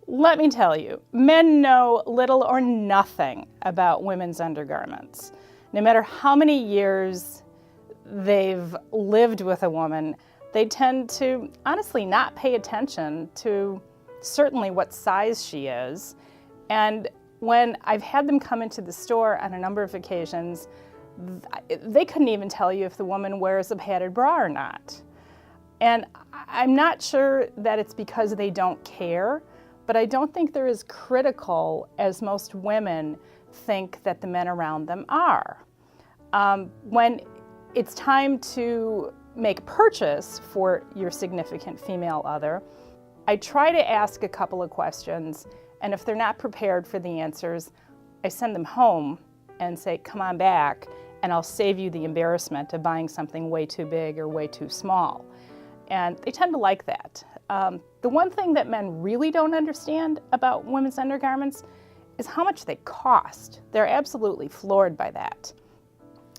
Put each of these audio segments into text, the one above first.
Let me tell you, men know little or nothing about women's undergarments. No matter how many years they've lived with a woman, they tend to honestly not pay attention to certainly what size she is. And when I've had them come into the store on a number of occasions, they couldn't even tell you if the woman wears a padded bra or not. And I'm not sure that it's because they don't care, but I don't think they're as critical as most women think that the men around them are. When it's time to make a purchase for your significant female other, I try to ask a couple of questions, and if they're not prepared for the answers, I send them home and say, come on back, and I'll save you the embarrassment of buying something way too big or way too small. And they tend to like that. The one thing that men really don't understand about women's undergarments is how much they cost. They're absolutely floored by that.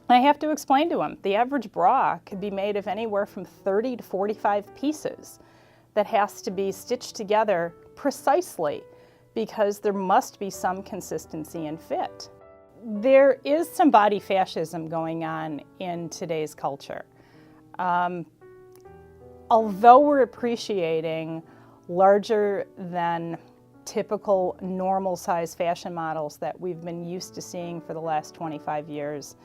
And I have to explain to them, the average bra could be made of anywhere from 30 to 45 pieces that has to be stitched together precisely because there must be some consistency and fit. There is some body fascism going on in today's culture. Although we're appreciating larger than typical normal size fashion models that we've been used to seeing for the last 25 years,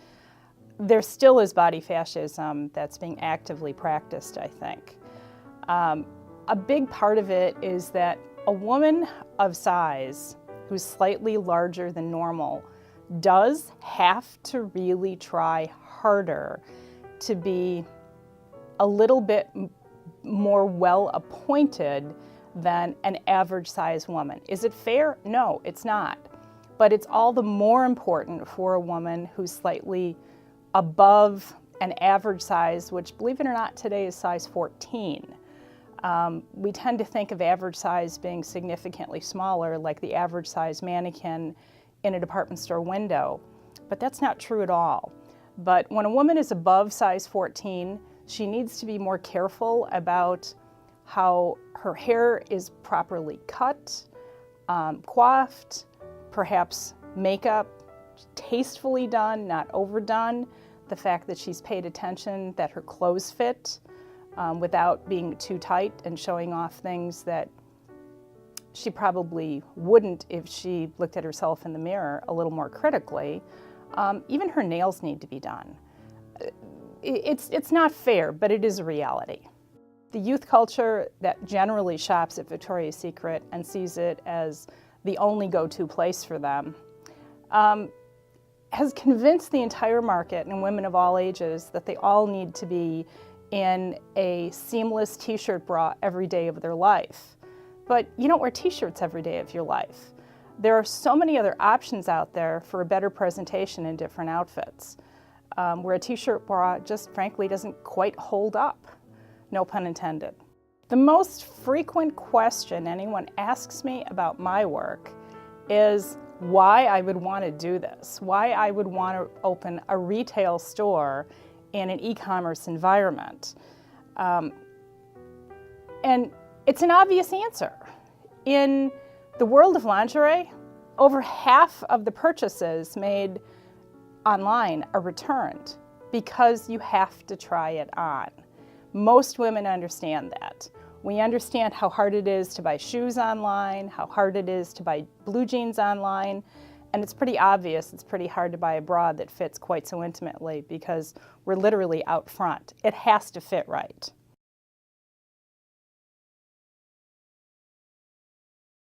there still is body fascism that's being actively practiced, I think. A big part of it is that a woman of size who's slightly larger than normal does have to really try harder to be a little bit more well-appointed than an average size woman. Is it fair? No, it's not. But it's all the more important for a woman who's slightly above an average size, which, believe it or not, today is size 14. We tend to think of average size being significantly smaller, like the average size mannequin in a department store window, but that's not true at all. But when a woman is above size 14, she needs to be more careful about how her hair is properly cut, coiffed, perhaps makeup tastefully done, not overdone, the fact that she's paid attention that her clothes fit without being too tight and showing off things that she probably wouldn't if she looked at herself in the mirror a little more critically. Even her nails need to be done. It's not fair, but it is a reality. The youth culture that generally shops at Victoria's Secret and sees it as the only go-to place for them has convinced the entire market and women of all ages that they all need to be in a seamless T-shirt bra every day of their life. But you don't wear T-shirts every day of your life. There are so many other options out there for a better presentation in different outfits, where a T-shirt bra just frankly doesn't quite hold up, no pun intended. The most frequent question anyone asks me about my work is why I would want to do this, why I would want to open a retail store in an e-commerce environment. And it's an obvious answer. In the world of lingerie, over half of the purchases made online are returned because you have to try it on. Most women understand that. We understand how hard it is to buy shoes online, how hard it is to buy blue jeans online, and it's pretty obvious it's pretty hard to buy a bra that fits quite so intimately because we're literally out front. It has to fit right.